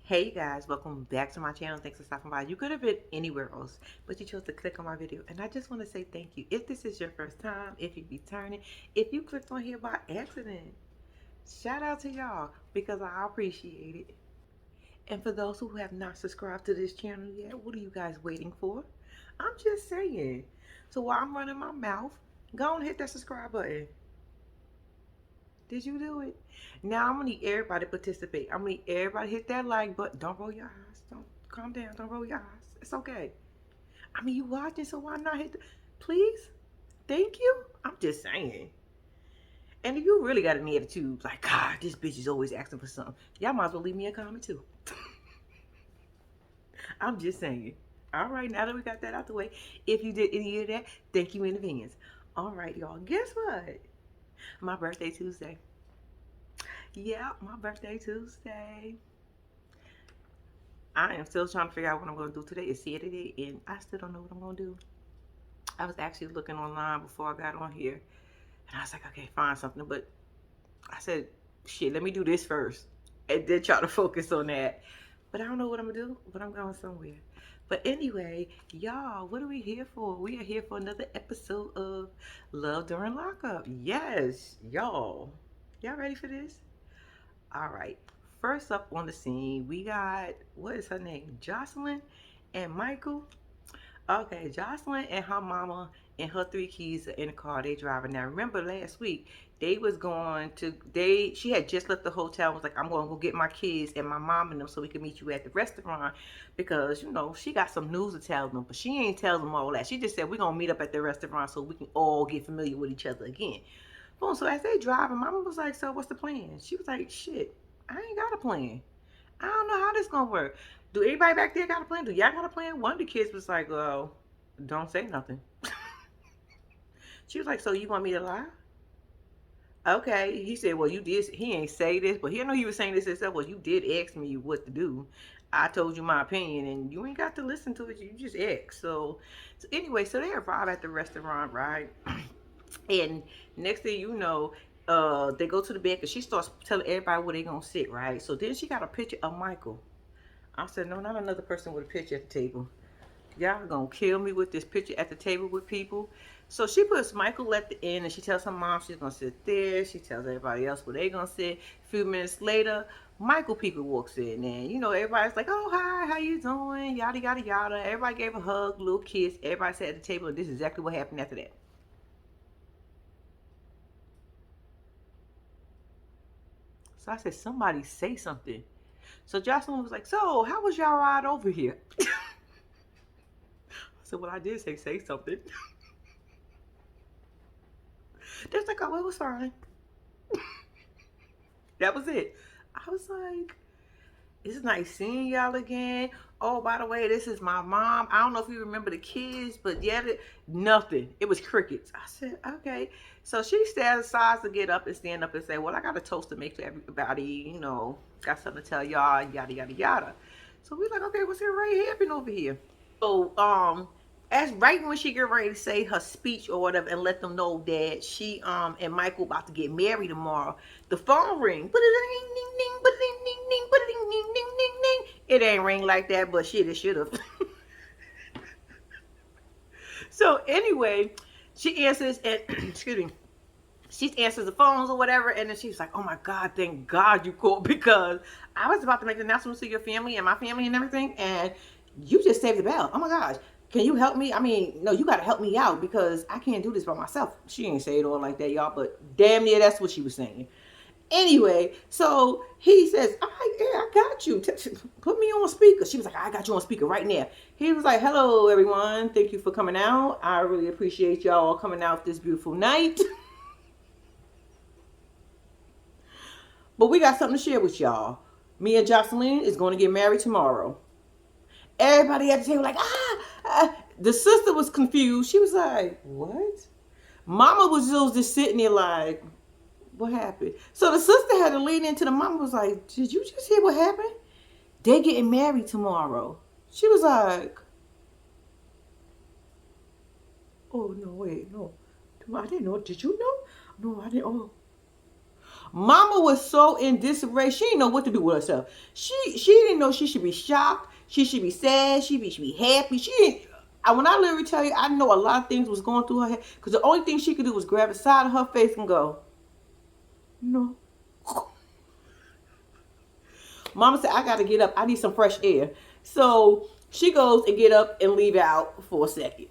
Hey you guys, welcome back to my channel. Thanks for stopping by. You could have been anywhere else, but you chose to click on my video. And I just want to say thank you. If this is your first time, if you're returning, if you clicked on here by accident, shout out to y'all because I appreciate it. And for those who have not subscribed to this channel yet, what are you guys waiting for? I'm just saying. So while I'm running my mouth, go and hit that subscribe button. Did you do it? Now I'm gonna need everybody to participate. I'm gonna need everybody to hit that like button. Don't roll your eyes. Don't calm down. Don't roll your eyes. It's okay. I mean, you watching, so why not hit the please? Thank you. I'm just saying. And if you really got an attitude, like God, this bitch is always asking for something, y'all might as well leave me a comment too. I'm just saying. All right, now that we got that out the way, if you did any of that, thank you in advance. All right, y'all. Guess what? My birthday Tuesday. Yeah, my birthday Tuesday. I am still trying to figure out what I'm going to do today. It's Saturday, and I still don't know what I'm going to do. I was actually looking online before I got on here, and I was like, okay, find something. But I said, shit, let me do this first, and then try to focus on that. But I don't know what I'm going to do, but I'm going somewhere. But anyway, y'all, what are we here for? We are here for another episode of Love During Lockup. Yes, y'all. Y'all ready for this? All right. First up on the scene, we got, what is her name? Jocelyn and Michael. Okay, Jocelyn and her mama and her three kids are in the car. They driving. Now, remember last week, she had just left the hotel and was like, I'm going to go get my kids and my mom and them so we can meet you at the restaurant because, she got some news to tell them, but she ain't tell them all that. She just said, we're going to meet up at the restaurant so we can all get familiar with each other again. Boom. So as they driving, mama was like, so what's the plan? She was like, shit, I ain't got a plan. I don't know how this gonna work. Do anybody back there got a plan? Do y'all got a plan? One of the kids was like, well, don't say nothing. She was like, so you want me to lie? Okay. He said, well, you did. He ain't say this, but he know he was saying this himself. Well, you did ask me what to do. I told you my opinion, and you ain't got to listen to it. You just asked. So anyway, so they arrive at the restaurant, right? And next thing you know, they go to the bed because she starts telling everybody where they gonna sit, right? So then she got a picture of Michael. I said, no, not another person with a picture at the table. Y'all gonna kill me with this picture at the table with people. So she puts Michael at the end and she tells her mom she's gonna sit there. She tells everybody else where they gonna sit. A few minutes later, Michael people walks in and everybody's like, oh hi, how you doing? Yada yada yada. Everybody gave a hug, little kiss. Everybody sat at the table and this is exactly what happened after that. So I said, somebody say something. So Jocelyn was like, so how was y'all ride over here? I said, well, I did say something. They was like, oh, it was fine. That was it. I was like, it's nice seeing y'all again. Oh, by the way, this is my mom. I don't know if you remember the kids, but yeah, nothing. It was crickets. I said, okay. So she decides to get up and stand up and say, well, I got a toast to make to everybody, got something to tell y'all, yada, yada, yada. So we're like, okay, what's right happening over here? So, as right when she get ready to say her speech or whatever and let them know that she and Michael about to get married tomorrow, the phone ring. It ain't ring like that, but shit, it should have. So anyway, she answers and excuse me. She answers the phones or whatever, and then she's like, "Oh my God, thank God you called because I was about to make an announcement to your family and my family and everything, and you just saved the bell. Oh my gosh, can you help me? I mean, no, you got to help me out because I can't do this by myself." She ain't say it all like that, y'all, but damn near that's what she was saying. Anyway, so he says, yeah, I got you. Put me on speaker. She was like, I got you on speaker right now. He was like, hello, everyone. Thank you for coming out. I really appreciate y'all coming out this beautiful night. But we got something to share with y'all. Me and Jocelyn is going to get married tomorrow. Everybody at the table like, The sister was confused. She was like, what? Mama was just sitting there like, what happened? So the sister had to lean into the mama was like, did you just hear what happened? They're getting married tomorrow. She was like, oh, no, wait, no. I didn't know. Did you know? No, I didn't. Mama was so in disarray. She didn't know what to do with herself. She didn't know she should be shocked. She should be sad. Should be happy. She didn't. When I literally tell you, I know a lot of things was going through her head because the only thing she could do was grab the side of her face and go, no. Mama said, I got to get up. I need some fresh air. So she goes and get up and leave out for a second.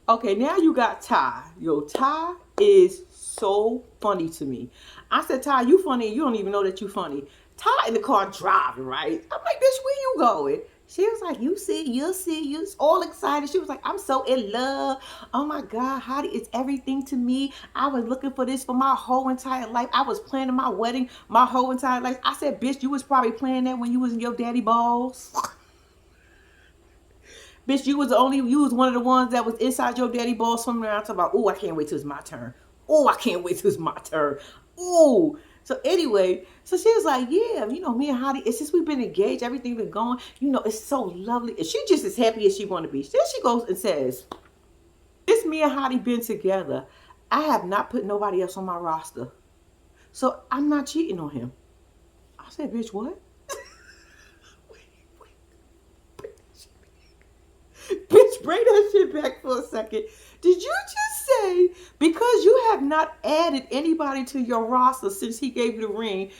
Okay, now you got Ty. Yo, Ty is so funny to me. I said, Ty, you funny. You don't even know that you funny. Ty in the car driving, right? I'm like, bitch, where you going? She was like, you see, you'll see. You're all excited. She was like, I'm so in love. Oh my God, Hottie, it's everything to me. I was looking for this for my whole entire life. I was planning my wedding my whole entire life. I said, bitch, you was probably planning that when you was in your daddy balls. Bitch, you was one of the ones that was inside your daddy ball swimming around talking about, oh, I can't wait till it's my turn. Oh, I can't wait till it's my turn. Oh. So anyway, so she was like, yeah, me and Hottie, it's since we've been engaged, everything been going, it's so lovely. And she just as happy as she want to be. Then she goes and says, this me and Hottie been together. I have not put nobody else on my roster. So I'm not cheating on him. I said, bitch, what? Bitch, bring that shit back for a second. Did you just say because you have not added anybody to your roster since he gave you the ring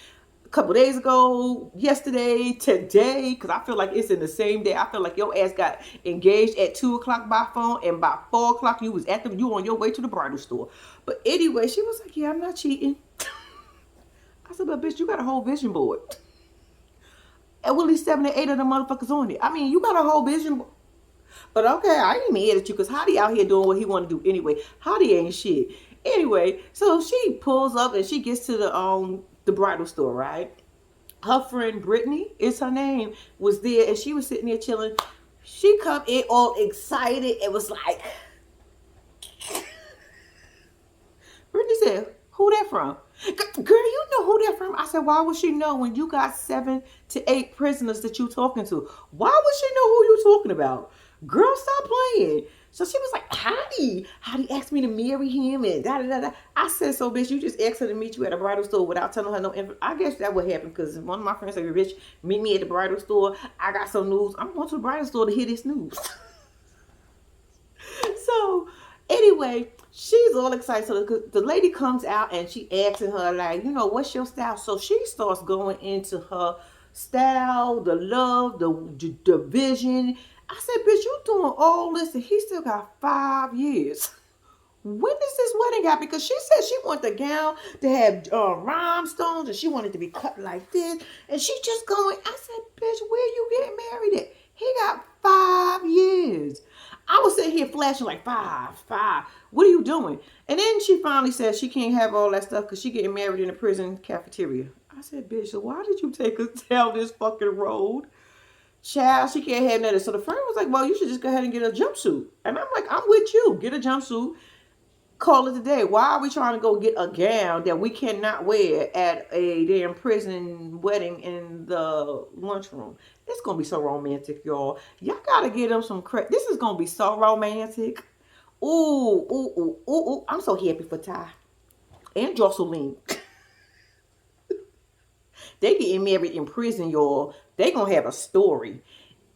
a couple days ago, yesterday, today? Because I feel like it's in the same day. I feel like your ass got engaged at 2 o'clock by phone, and by 4 o'clock you was you on your way to the bridal store. But anyway, she was like, yeah, I'm not cheating. I said, but bitch, you got a whole vision board. And at least 7 or 8 of the motherfuckers on it. I mean, you got a whole vision board. But okay, I ain't mad at you because Hottie out here doing what he want to do anyway. Hottie ain't shit. Anyway, so she pulls up and she gets to the bridal store, right? Her friend Brittany is her name, was there and she was sitting there chilling. She come in all excited and was like, Brittany said, who that from? Girl, you know who that from? I said, why would she know when you got 7 to 8 prisoners that you talking to? Why would she know who you talking about? Girl, stop playing. So she was like, Hottie asked me to marry him and da da da da. I said, so bitch, you just asked her to meet you at a bridal store without telling her no info. I guess that would happen because one of my friends said, bitch, meet me at the bridal store. I got some news. I'm going to the bridal store to hear this news. So anyway, she's all excited. So the lady comes out and she asking her like, what's your style? So she starts going into her style, the love, the vision. I said, bitch, you doing all this and he still got 5 years. When does this wedding happen? Because she said she wanted the gown to have rhinestones and she wanted to be cut like this. And she just going, I said, bitch, where you getting married at? He got 5 years. I was sitting here flashing like 5. What are you doing? And then she finally said she can't have all that stuff because she getting married in a prison cafeteria. I said, bitch, so why did you take us down this fucking road? Child, she can't have nothing. So the friend was like, well, you should just go ahead and get a jumpsuit. And I'm like, I'm with you. Get a jumpsuit. Call it a day. Why are we trying to go get a gown that we cannot wear at a damn prison wedding in the lunchroom? It's going to be so romantic, y'all. Y'all got to get them some credit. This is going to be so romantic. Ooh. I'm so happy for Ty and Jocelyn. They getting married in prison, y'all. They gonna have a story.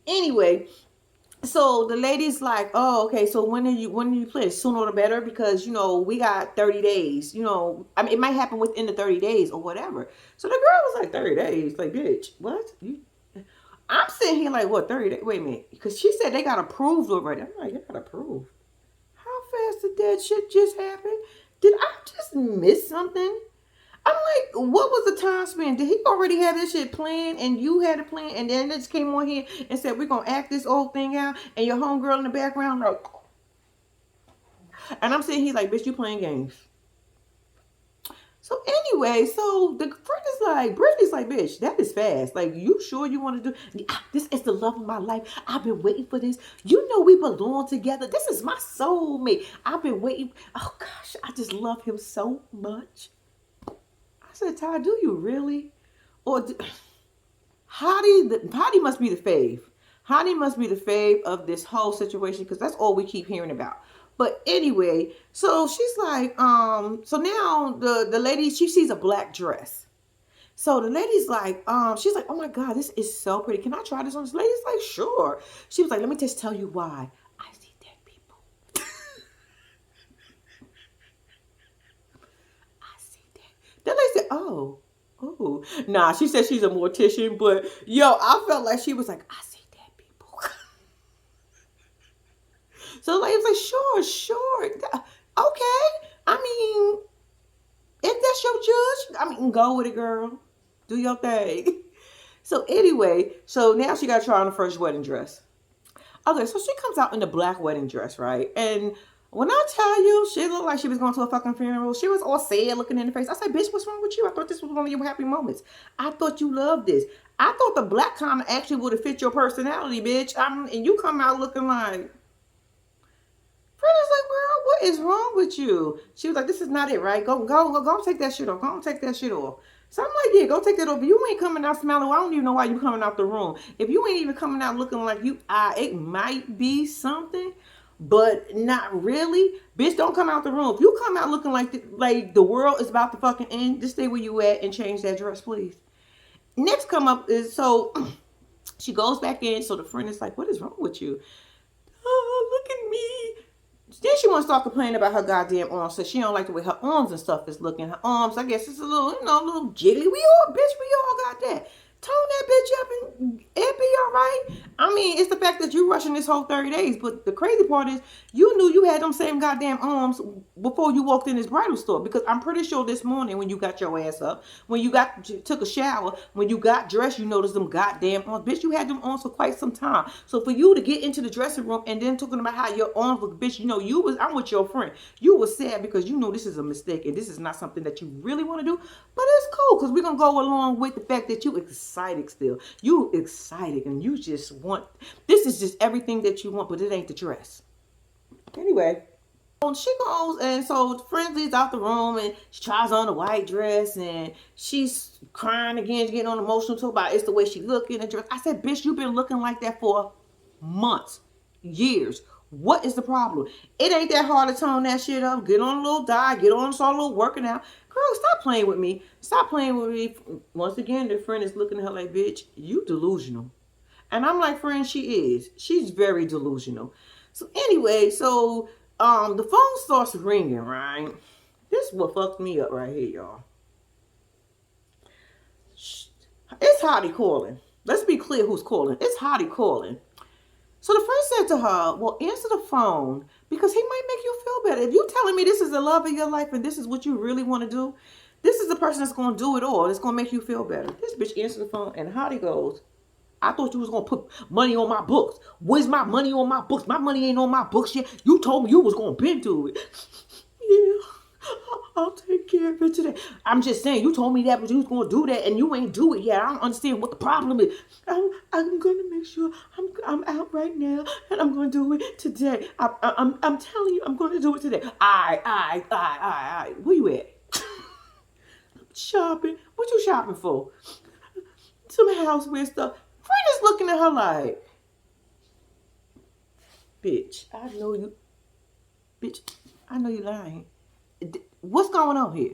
Anyway, so the lady's like, oh, okay, so when do you play? Sooner the better because, we got 30 days. I mean, it might happen within the 30 days or whatever. So the girl was like, 30 days? Like, bitch, what? I'm sitting here like, what, 30 days? Wait a minute. Because she said they got approved already. I'm like, you got approved? How fast did that shit just happen? Did I just miss something? I'm like, what was the time span? Did he already have this shit planned and you had a plan and then it just came on here and said, we're going to act this old thing out and your homegirl in the background like, and I'm sitting here like, bitch, you playing games. So anyway, so the friend is like, Brittany's like, bitch, that is fast. Like, you sure you want to do, this is the love of my life. I've been waiting for this. We belong together. This is my soulmate. I've been waiting. Oh gosh, I just love him so much. I said, Ty, do you really? Or Hottie must be the fave. Hottie must be the fave of this whole situation because that's all we keep hearing about. But anyway, so she's like, so now the lady, she sees a black dress. So the lady's like, she's like, oh my God, this is so pretty. Can I try this on? This lady's like, sure. She was like, let me just tell you why. I see dead people. I see dead. That lady said, oh. Oh. Nah, she said she's a mortician, but yo, I felt like she was like, I see dead people. So the lady was like, sure, sure. Okay. I mean, if that's your judge, I mean, go with it, girl. Do your thing. So anyway, so now she got to try on the first wedding dress. Okay, so she comes out in the black wedding dress, right? And when I tell you, she looked like she was going to a fucking funeral. She was all sad looking in the face. I said, bitch, what's wrong with you? I thought this was one of your happy moments. I thought you loved this. I thought the black comment actually would have fit your personality, bitch. And you come out looking like... Brenda's like, girl, what is wrong with you? She was like, this is not it, right? Go take that shit off. Go take that shit off. So I'm like, yeah, go take that off. You ain't coming out smelling. I don't even know why you coming out the room. If you ain't even coming out looking like you, it might be something, but not really. Bitch, don't come out the room. If you come out looking like the world is about to fucking end, just stay where you at and change that dress, please. Next come up is, so she goes back in. So the friend is like, what is wrong with you? Oh, look at me. Then she wants to start complaining about her goddamn arms. So she don't like the way her arms and stuff is looking. Her arms, I guess it's a little, a little jiggly. We all got that. Tone that bitch up and it be all right. I mean, it's the fact that you rushing this whole 30 days. But the crazy part is you knew you had them same goddamn arms before you walked in this bridal store. Because I'm pretty sure this morning when you got your ass up, when you took a shower, when you got dressed, you noticed them goddamn arms. Bitch, you had them arms for quite some time. So for you to get into the dressing room and then talking about how your arms look, bitch, I'm with your friend. You was sad because you know this is a mistake and this is not something that you really want to do. But it's cool because we're going to go along with the fact that you excited still. You excited and you just want, this is just everything that you want, but it ain't the dress. Anyway, she goes and so friend leaves out the room and she tries on a white dress and she's crying again, getting on emotional talk about it's the way she look in the dress. I said, bitch, you've been looking like that for months, years. What is the problem? It ain't that hard to tone that shit up. Get on a little diet, get on a little working out. Girl, stop playing with me. Stop playing with me. Once again, the friend is looking at her like, bitch, you delusional. And I'm like, friend, she is. She's very delusional. So anyway, so the phone starts ringing, right? This is what fucked me up right here, y'all. It's Hottie calling. Let's be clear who's calling. It's Hottie calling. So the friend said to her, well, answer the phone because he might make you feel better. If you're telling me this is the love of your life and this is what you really want to do, this is the person that's going to do it all. It's going to make you feel better. This bitch answered the phone and Hottie goes, I thought you was going to put money on my books. Where's my money on my books? My money ain't on my books yet. You told me you was going to bend to it. Yeah. I'll take care of it today. I'm just saying, you told me that, but you was going to do that, and you ain't do it yet. I don't understand what the problem is. I'm going to make sure I'm out right now, and I'm going to do it today. I'm telling you, I'm going to do it today. I. Where you at? Shopping. What you shopping for? Some houseware stuff. Fred is looking at her like, bitch, I know you lying. What's going on here?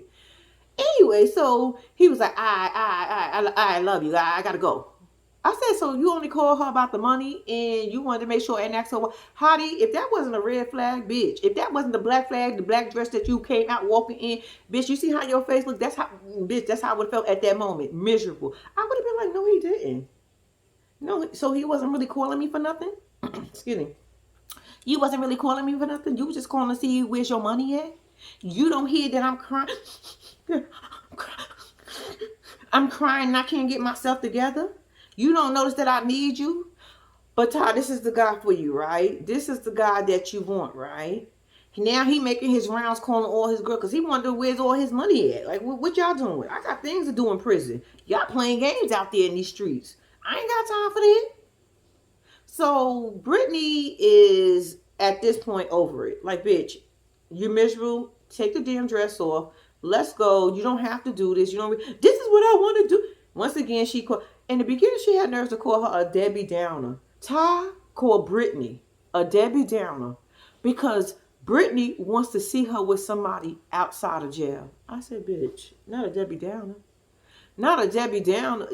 Anyway, so he was like, I love you. I gotta go. I said, so you only called her about the money and you wanted to make sure and ask her, Hottie, if that wasn't a red flag, bitch, if that wasn't the black flag, the black dress that you came out walking in, bitch, you see how your face looks? That's how I would have felt at that moment. Miserable. I would have been like, no, he didn't. No, so he wasn't really calling me for nothing? Excuse me. You wasn't really calling me for nothing? You was just calling to see where's your money at? You don't hear that I'm crying. I'm crying and I can't get myself together. You don't notice that I need you. But Todd, this is the guy for you, right? This is the guy that you want, right? Now he making his rounds calling all his girls because he wonder where's all his money at. Like, what y'all doing? I got things to do in prison. Y'all playing games out there in these streets. I ain't got time for that. So Brittany is at this point over it. Like, bitch, you're miserable. Take the damn dress off. Let's go. You don't have to do this. You don't. This is what I want to do. Once again, she called. In the beginning, she had nerves to call her a Debbie Downer. Ty called Brittany a Debbie Downer because Brittany wants to see her with somebody outside of jail. I said, bitch, not a Debbie Downer. Not a Debbie Downer.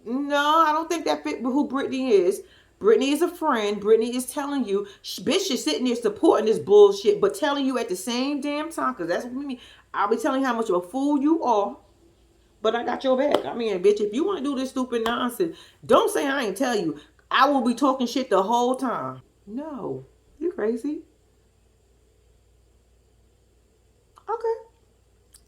No, I don't think that fit with who Brittany is. Brittany is a friend. Brittany is telling you, bitch, you're sitting there supporting this bullshit, but telling you at the same damn time, because that's what we mean. I'll be telling you how much of a fool you are, but I got your back. I mean, bitch, if you want to do this stupid nonsense, don't say I ain't tell you. I will be talking shit the whole time. No, you crazy. Okay.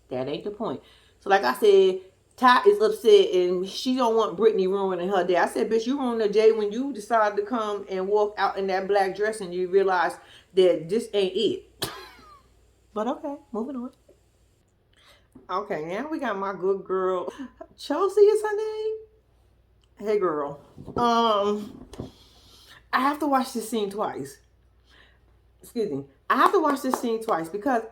That ain't the point. So like I said, Ty is upset and she don't want Brittany ruining her day. I said, bitch, you ruined the day when you decided to come and walk out in that black dress and you realize that this ain't it. But okay, moving on. Okay, now we got my good girl. Chelsea is her name. Hey girl. I have to watch this scene twice. Excuse me. I have to watch this scene twice because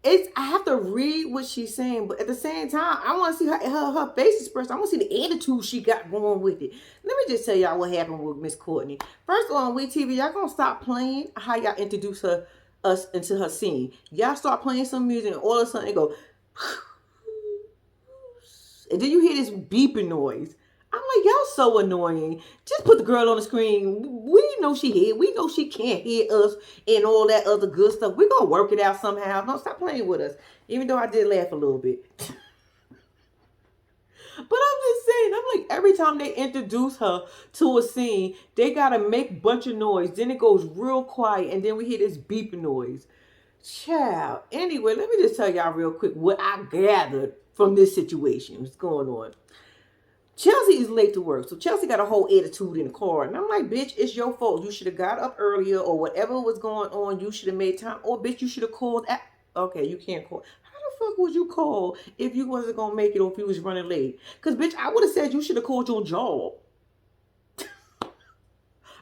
I have to read what she's saying, but at the same time, I want to see her face expression. I want to see the attitude she got going with it. Let me just tell y'all what happened with Miss Courtney. First of all, on WeTV, y'all gonna stop playing how y'all introduce us into her scene. Y'all start playing some music and all of a sudden it go and then you hear this beeping noise. I'm like, y'all so annoying. Just put the girl on the screen. We know she here. We know she can't hear us and all that other good stuff. We're going to work it out somehow. Don't stop playing with us. Even though I did laugh a little bit. But I'm just saying, I'm like, every time they introduce her to a scene, they got to make a bunch of noise. Then it goes real quiet. And then we hear this beeping noise. Child. Anyway, let me just tell y'all real quick what I gathered from this situation. What's going on. Chelsea is late to work. So Chelsea got a whole attitude in the car. And I'm like, bitch, it's your fault. You should have got up earlier or whatever was going on. You should have made time. Or, bitch, you should have called. Okay, you can't call. How the fuck would you call if you wasn't going to make it or if you was running late? Because, bitch, I would have said you should have called your job.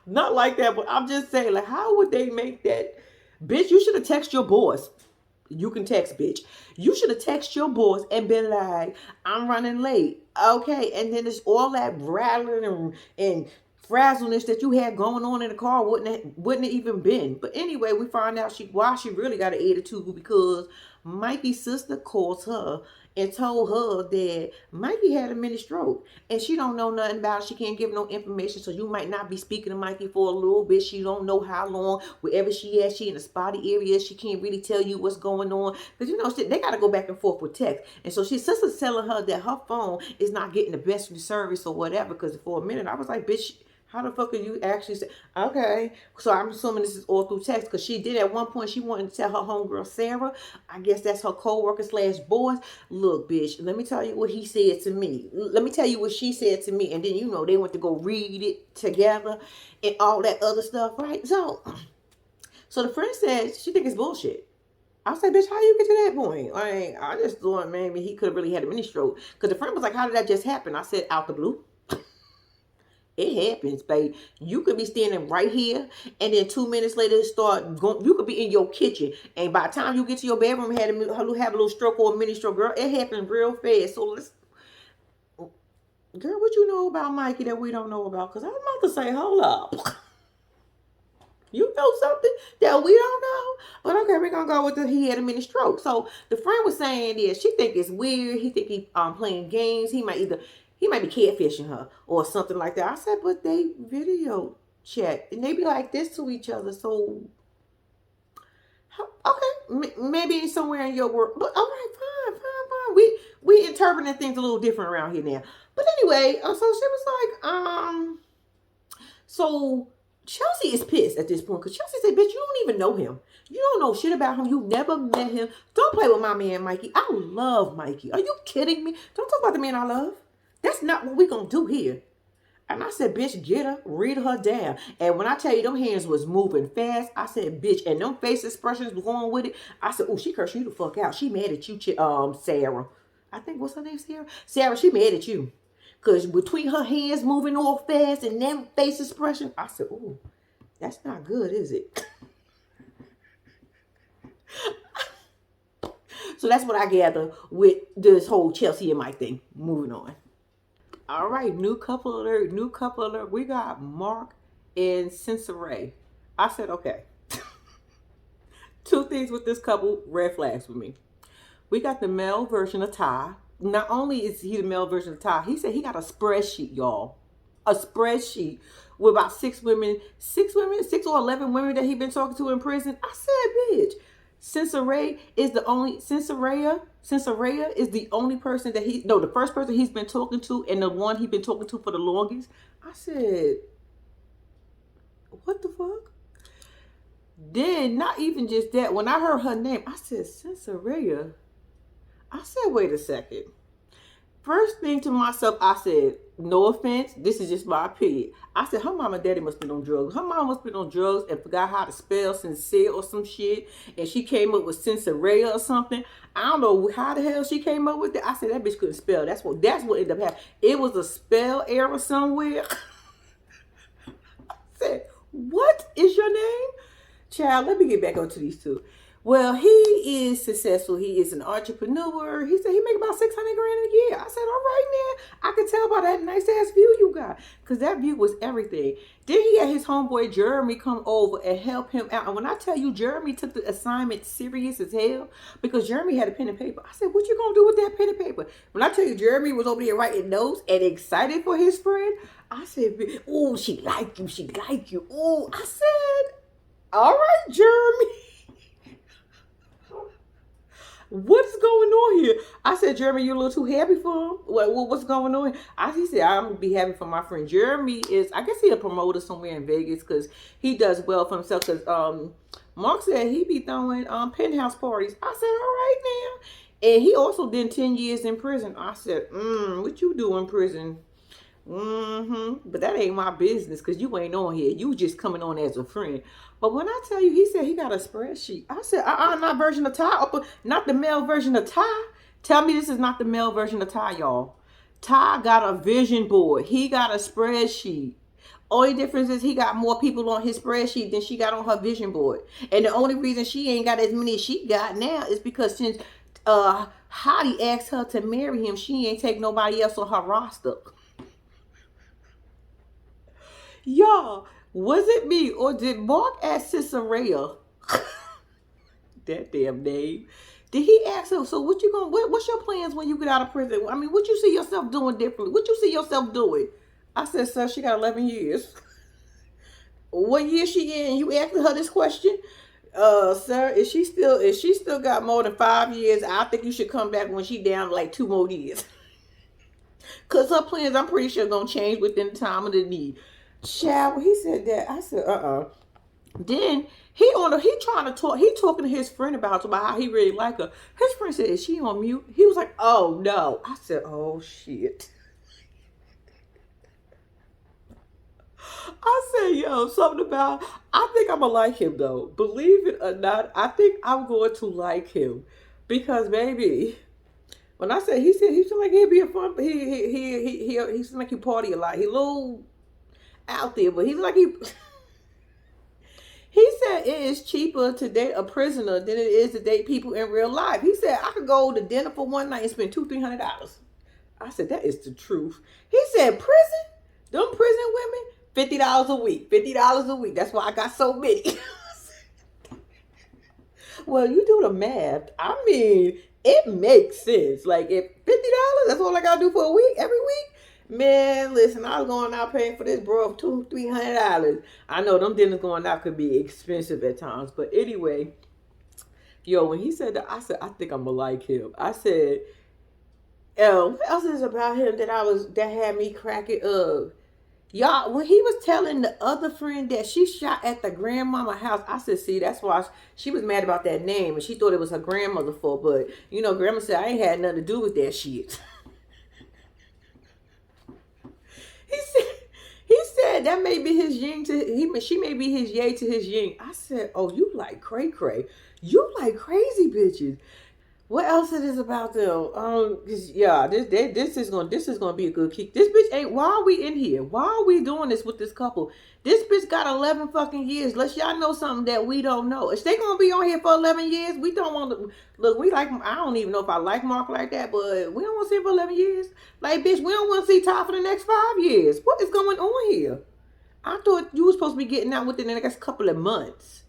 Not like that, but I'm just saying, like, how would they make that? Bitch, you should have texted your boss. You can text, bitch. You should have texted your boss and been like, I'm running late. Okay. And then it's all that rattling and frazzleness that you had going on in the car wouldn't have even been. But anyway, we find out why she really got an attitude because Mikey's sister calls her and told her that Mikey had a mini stroke and she don't know nothing about it. She can't give no information, so you might not be speaking to Mikey for a little bit. She don't know how long. Wherever she is, she in a spotty area. She can't really tell you what's going on because you know they got to go back and forth with text. And so she's sister's telling her that her phone is not getting the best service or whatever. Because for a minute I was like, bitch, how the fuck are you actually say? Okay, so I'm assuming this is all through text because she did at one point. She wanted to tell her homegirl Sarah, I guess that's her co-worker slash boss. Look, bitch, let me tell you what he said to me. Let me tell you what she said to me, and then you know they went to go read it together and all that other stuff, right? So the friend said she think it's bullshit. I said, bitch, how you get to that point? Like, I just thought maybe he could have really had a mini stroke. Because the friend was like, how did that just happen? I said, out the blue. It happens, babe. You could be standing right here, and then 2 minutes later, start going. You could be in your kitchen, and by the time you get to your bedroom, have a little stroke or a mini stroke, girl. It happens real fast. So let's, girl, what you know about Mikey that we don't know about? Because I'm about to say, hold up. You know something that we don't know? But okay, we're gonna go with he had a mini stroke. So the friend was saying this. She think it's weird. He think he playing games. He might be catfishing her or something like that. I said, but they video chat and they be like this to each other. So okay, maybe somewhere in your world. But all right, fine. We interpreting things a little different around here now. But anyway, so she was like, so Chelsea is pissed at this point because Chelsea said, bitch, you don't even know him. You don't know shit about him. You never met him. Don't play with my man, Mikey. I love Mikey. Are you kidding me? Don't talk about the man I love. That's not what we gonna do here. And I said, bitch, get her, read her down. And when I tell you them hands was moving fast, I said, bitch, and them face expressions was going with it. I said, oh, she cursed you the fuck out. She mad at you, Sarah. I think, what's her name, Sarah? Sarah, she mad at you. Because between her hands moving all fast and them face expression, I said, oh, that's not good, is it? So that's what I gather with this whole Chelsea and Mike thing. Moving on. All right, new couple alert. We got Mark and Cincinnati. I said, okay. Two things with this couple, red flags for me. We got the male version of Ty. Not only is he the male version of Ty, he said he got a spreadsheet, y'all. A spreadsheet with about six or 11 women that he been talking to in prison. I said, bitch, Cincinnati is the only Cincinnati is the only person that the first person he's been talking to and the one he's been talking to for the longest. I said, what the fuck? Then, not even just that, when I heard her name, I said, Cincinnati. I said, wait a second. First thing to myself, I said, no offense, this is just my opinion. I said, her mom and daddy must have been on drugs. Her mom must have been on drugs and forgot how to spell sincere or some shit. And she came up with Cincinnati or something. I don't know how the hell she came up with it. I said, that bitch couldn't spell. That's what ended up happening. It was a spell error somewhere. I said, what is your name? Child, let me get back onto these two. Well, he is successful. He is an entrepreneur. He said he make about $600,000 a year. I said, all right, man. I could tell by that nice ass view you got, because that view was everything. Then he had his homeboy Jeremy come over and help him out. And when I tell you, Jeremy took the assignment serious as hell, because Jeremy had a pen and paper. I said, what you gonna do with that pen and paper? When I tell you, Jeremy was over there writing notes and excited for his friend, I said, oh, she like you. She like you. Oh, I said, all right, Jeremy. What's going on here? I said, Jeremy, you're a little too happy for him. What's going on? He said, I'm going to be happy for my friend. Jeremy is, I guess he's a promoter somewhere in Vegas because he does well for himself. Because Mark said he be throwing penthouse parties. I said, all right now. And he also did 10 years in prison. I said, what you do in prison? But that ain't my business because you ain't on here. You just coming on as a friend. But when I tell you, he said he got a spreadsheet. I said, not version of Ty, not the male version of Ty. Tell me this is not the male version of Ty, y'all. Ty got a vision board. He got a spreadsheet. Only difference is he got more people on his spreadsheet than she got on her vision board. And the only reason she ain't got as many as she got now is because since Hottie asked her to marry him, she ain't take nobody else on her roster. Y'all, was it me or did Mark ask Cincinnati that damn name? Did he ask her, so what's your plans when you get out of prison? I mean, what you see yourself doing differently? What you see yourself doing? I said, sir, she got 11 years. What year she in? You asking her this question? Sir, if she still got more than 5 years, I think you should come back when she down like 2 more years. Cause her plans, I'm pretty sure, gonna change within the time of the need. Child, he said that. I said, Then he trying to talk. He talking to his friend about how he really like her. His friend said, "Is she on mute?" He was like, "Oh no." I said, "Oh shit." I said, "Yo, something about." I think I'm gonna like him though. Believe it or not, I think I'm going to like him because maybe. When I said he seemed like he'd be a fun. He seemed like he party a lot. He a little out there, but he's like he said it is cheaper to date a prisoner than it is to date people in real life. He said I could go to dinner for one night and spend $200-300. I said that is the truth. He said prison, them prison women, $50 a week, $50 a week. That's why I got so many. Well, you do the math. I mean, it makes sense. Like if $50, that's all I gotta do for a week, every week. Man, listen, I was going out paying for this bro $200-300. I know them dinners going out could be expensive at times, but anyway, yo, when he said that, I said I think I'm gonna like him. I said, what else is about him that had me cracking up? Y'all, when he was telling the other friend that she shot at the grandmama house, I said, see, that's why she was mad about that name and she thought it was her grandmother fault. But grandma said I ain't had nothing to do with that shit. He said that may be his yin to she may be his yay to his yin. I said, oh, you like cray cray. You like crazy bitches. What else it is about them? Yeah, this is gonna be a good kick. This bitch ain't. Why are we in here? Why are we doing this with this couple? This bitch got 11 fucking years. Let's y'all know something that we don't know. If they gonna be on here for 11 years, we don't want to look. We like. I don't even know if I like Mark like that, but we don't want to see him for 11 years. Like, bitch, we don't want to see Ty for the next 5 years. What is going on here? I thought you were supposed to be getting out within the next couple of months.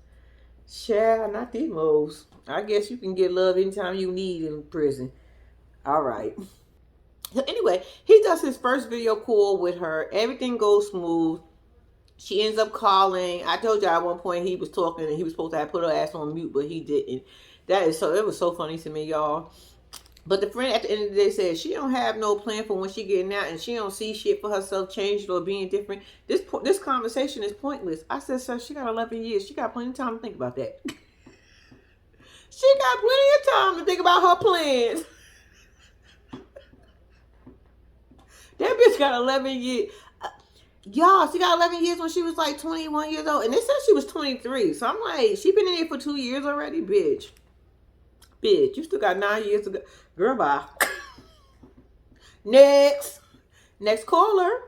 Child, not these moles. I guess you can get love anytime you need in prison. All right. So anyway, he does his first video call with her. Everything goes smooth. She ends up calling. I told you at one point he was talking and he was supposed to have put her ass on mute, but he didn't. That is so. It was so funny to me, y'all. But the friend at the end of the day said she don't have no plan for when she getting out, and she don't see shit for herself changed or being different. This conversation is pointless. I said, sir, she got 11 years. She got plenty of time to think about that. She got plenty of time to think about her plans. That bitch got 11 years. Y'all, she got 11 years when she was like 21 years old. And they said she was 23. So I'm like, she been in here for 2 years already, bitch. Bitch, you still got 9 years to go. Girl, bye. Next caller.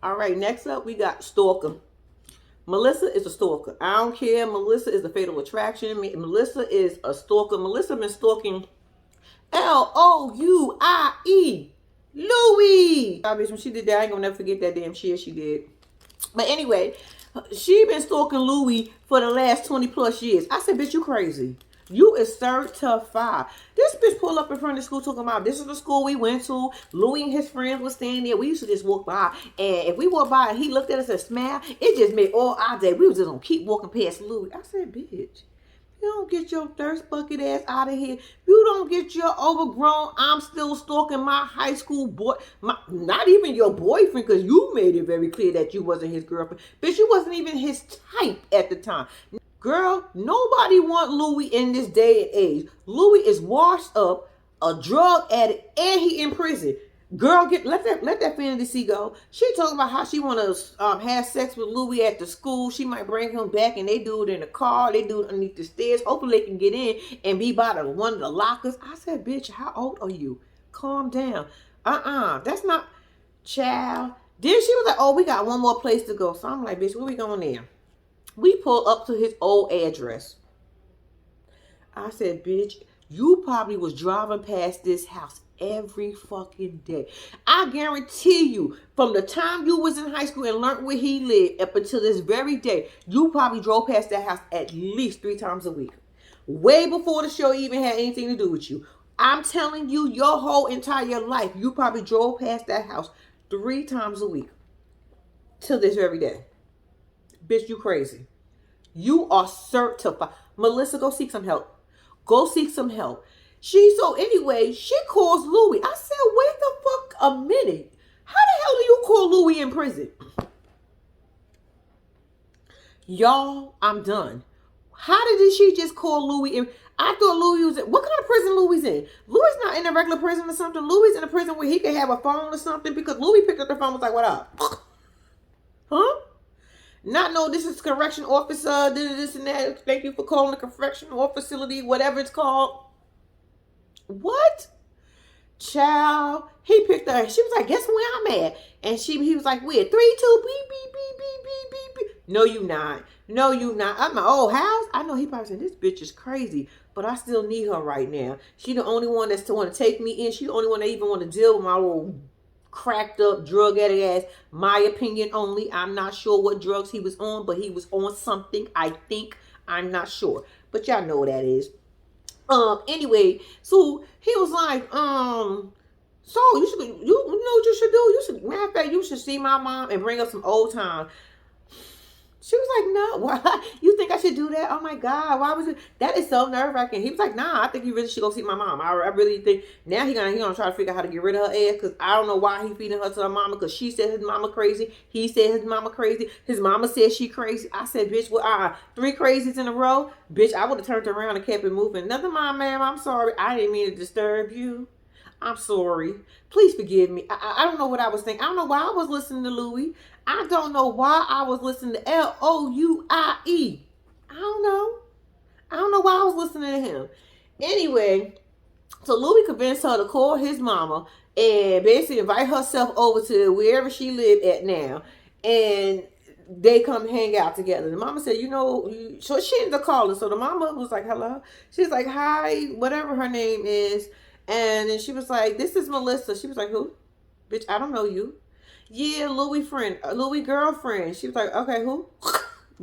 All right, next up, we got stalker. Melissa is a stalker. I don't care. Melissa is a fatal attraction. Melissa is a stalker. Melissa been stalking Louie. Louie. Bitch, when she did that, I ain't gonna never forget that damn shit she did. But anyway, she been stalking Louie for the last 20 plus years. I said, bitch, you crazy. You is certified. This bitch pulled up in front of the school talking about this is the school we went to. Louie and his friends were standing there. We used to just walk by. And if we walked by and he looked at us and smiled, it just made all our day. We was just gonna keep walking past Louie. I said, bitch, you don't get your thirst bucket ass out of here. You don't get your overgrown, I'm still stalking my high school boy. Not even your boyfriend, because you made it very clear that you wasn't his girlfriend. Bitch, you wasn't even his type at the time. Girl, nobody want Louie in this day and age. Louie is washed up, a drug addict, and he in prison. Girl, let that fantasy go. She talking about how she want to have sex with Louie at the school. She might bring him back, and they do it in the car. They do it underneath the stairs. Hopefully, they can get in and be by one of the lockers. I said, bitch, how old are you? Calm down. That's not child. Then she was like, oh, we got one more place to go. So I'm like, bitch, where we going there? We pull up to his old address. I said, bitch, you probably was driving past this house every fucking day. I guarantee you, from the time you was in high school and learned where he lived up until this very day, you probably drove past that house at least 3 times a week. Way before the show even had anything to do with you. I'm telling you, your whole entire life, you probably drove past that house 3 times a week. Till this very day. Bitch, you crazy. You are certified. Melissa, go seek some help. Go seek some help. So anyway, she calls Louie. I said, wait the fuck a minute. How the hell do you call Louie in prison? Y'all, I'm done. How did she just call Louie in? I thought Louie was in. What kind of prison Louie's in? Louie's not in a regular prison or something. Louie's in a prison where he can have a phone or something, because Louie picked up the phone and was like, what up? Huh? Not no, this is correction officer, this and that. Thank you for calling the correctional facility, whatever it's called. What? Child, he picked her. She was like, guess where I'm at? And he was like, where? 3, 2, beep, beep, beep, beep, beep, beep, beep. No, you not. No, you not. I'm my old house. I know he probably said, this bitch is crazy, but I still need her right now. She the only one that's to want to take me in. She the only one that even want to deal with my little cracked up drug addict ass. My opinion only. I'm not sure what drugs he was on, but he was on something, I think. I'm not sure, but y'all know what that is. Anyway, so he was like, so you know what you should do? You should, matter of fact, you should see my mom and bring up some old time. She was like, no, why? You think I should do that? Oh my God, why was it? That is so nerve-wracking. He was like, nah, I think you really should go see my mom. I really think now he gonna try to figure out how to get rid of her ass, because I don't know why he feeding her to her mama, because she said his mama crazy. He said his mama crazy. His mama said she crazy. I said, bitch, well, 3 crazies in a row? Bitch, I would have turned around and kept it moving. Never mind, ma'am, I'm sorry. I didn't mean to disturb you. I'm sorry. Please forgive me. I don't know what I was thinking. I don't know why I was listening to Louie. I don't know why I was listening to Louie. I don't know. I don't know why I was listening to him. Anyway, so Louie convinced her to call his mama and basically invite herself over to wherever she lived at now. And they come hang out together. The mama said, so she ended up calling. So the mama was like, hello. She's like, hi, whatever her name is. And then she was like, this is Melissa. She was like, who? Bitch, I don't know you. Yeah, Louie friend, Louie girlfriend. She was like, okay, who?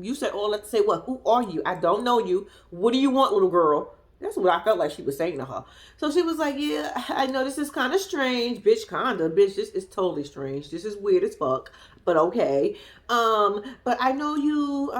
You said all that to say what? Who are you? I don't know you. What do you want, little girl? That's what I felt like she was saying to her. So she was like, yeah, I know this is kind of strange. Bitch, kinda. Bitch, this is totally strange. This is weird as fuck. But okay. But I know you,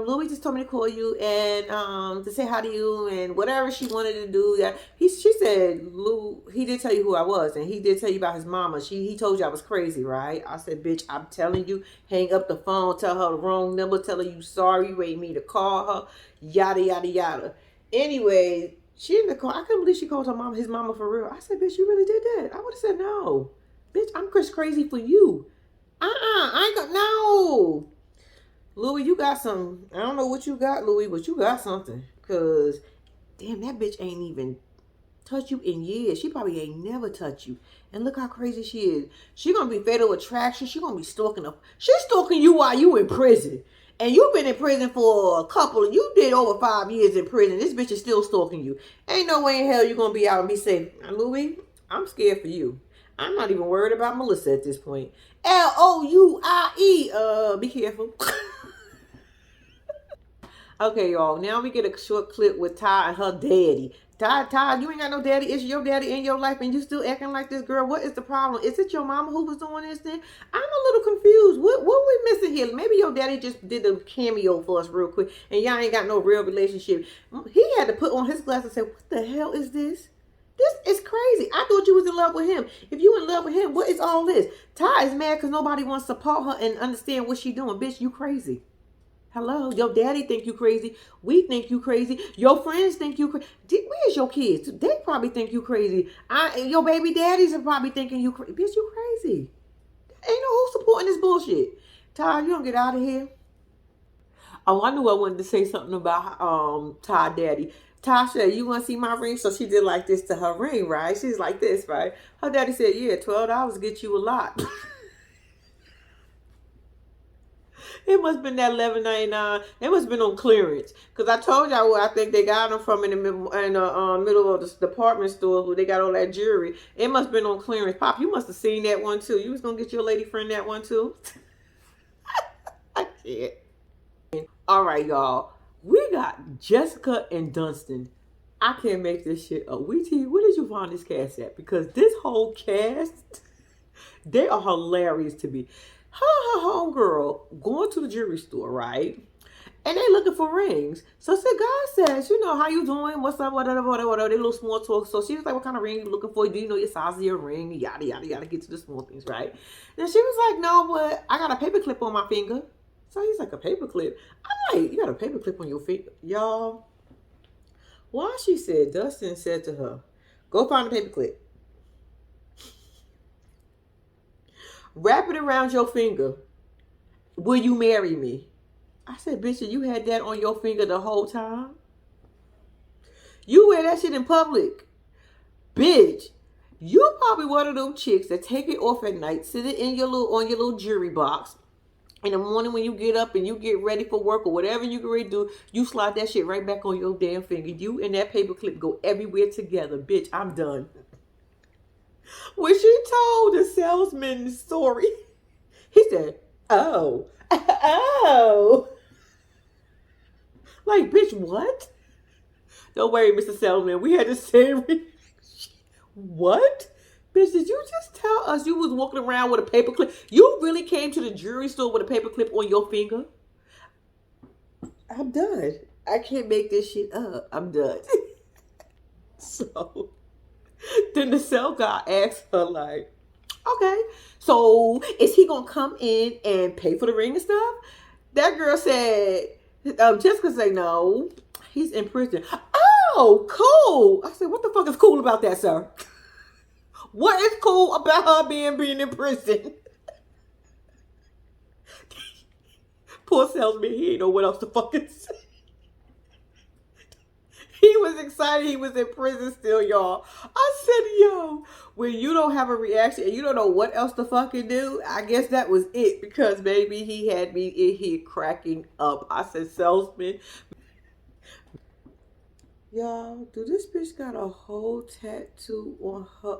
Louis just told me to call you and to say hi to you and whatever she wanted to do. Yeah, she said, Lou, he did tell you who I was and he did tell you about his mama. He told you I was crazy, right? I said, bitch, I'm telling you, hang up the phone, tell her the wrong number, tell her you sorry, you ain't me to call her, yada yada yada. Anyway, she in the car. I couldn't believe she called her mom his mama for real. I said, bitch, you really did that. I would have said no. Bitch, I'm Chris crazy for you. I ain't got no. Louis, you got some. I don't know what you got, Louis, but you got something. Cause damn, that bitch ain't even touched you in years. She probably ain't never touched you. And look how crazy she is. She gonna be fatal attraction. She gonna be stalking up. She's stalking you while you in prison. And you've been in prison for a couple. You did over 5 years in prison. This bitch is still stalking you. Ain't no way in hell you gonna be out and be safe. Now, Louis, I'm scared for you. I'm not even worried about Melissa at this point. Louie. Be careful. Okay, y'all. Now we get a short clip with Ty and her daddy. Ty, you ain't got no daddy. Is your daddy in your life and you still acting like this, girl? What is the problem? Is it your mama who was doing this thing? I'm a little confused. What we missing here? Maybe your daddy just did a cameo for us real quick and y'all ain't got no real relationship. He had to put on his glasses and say, what the hell is this? This is crazy. I thought you was in love with him. If you in love with him, what is all this? Ty is mad because nobody wants to support her and understand what she doing. Bitch, you crazy. Hello, your daddy think you crazy. We think you crazy. Your friends think you crazy. Where's your kids? They probably think you crazy. Your baby daddies are probably thinking you crazy. Bitch, you crazy. Ain't no who supporting this bullshit. Ty, you don't get out of here. Oh, I knew I wanted to say something about Ty daddy. Ty said, you want to see my ring? So she did like this to her ring, right? She's like this, right? Her daddy said, yeah, $12 get you a lot. It must have been that $11.99. It must have been on clearance. Because I told y'all where I think they got them from in the middle of the department store where they got all that jewelry. It must have been on clearance. Pop, you must have seen that one too. You was going to get your lady friend that one too? I can't. All right, y'all. We got Jessica and Dunstan. I can't make this shit up. Where did you find this cast at? Because this whole cast, they are hilarious to me. Her homegirl going to the jewelry store, right? And they looking for rings. So God says, you know, how you doing? What's up? Whatever. They little small talk. So she was like, what kind of ring you looking for? Do you know your size of your ring? Yada, yada, yada. Get to the small things, right? And she was like, no, but I got a paper clip on my finger. So he's like, a paper clip? I'm like, you got a paper clip on your finger? Y'all, why she said, Dustin said to her, go find a paper clip. Wrap it around your finger. Will you marry me? I said, bitch, you had that on your finger the whole time? You wear that shit in public. Bitch, you probably one of them chicks that take it off at night, sit it in your little jewelry box. In the morning when you get up and you get ready for work or whatever you get ready to do, you slide that shit right back on your damn finger. You and that paper clip go everywhere together. Bitch, I'm done. When she told the salesman the story, he said, oh, oh. Like, bitch, what? Don't worry, Mr. Salesman. We had the same reaction. What? Bitch, did you just tell us you was walking around with a paperclip? You really came to the jewelry store with a paperclip on your finger? I'm done. I can't make this shit up. I'm done. So, then the sale guy asked her, like, okay, so is he going to come in and pay for the ring and stuff? That girl said, Jessica said, no, he's in prison. Oh, cool. I said, what the fuck is cool about that, sir? What is cool about her being in prison? Poor salesman, he ain't know what else to fucking say. He was excited he was in prison still, y'all. I said, yo, when you don't have a reaction and you don't know what else to fucking do, I guess that was it. Because, baby, he had me in here cracking up. I said, salesman. Y'all, do this bitch got a whole tattoo on her?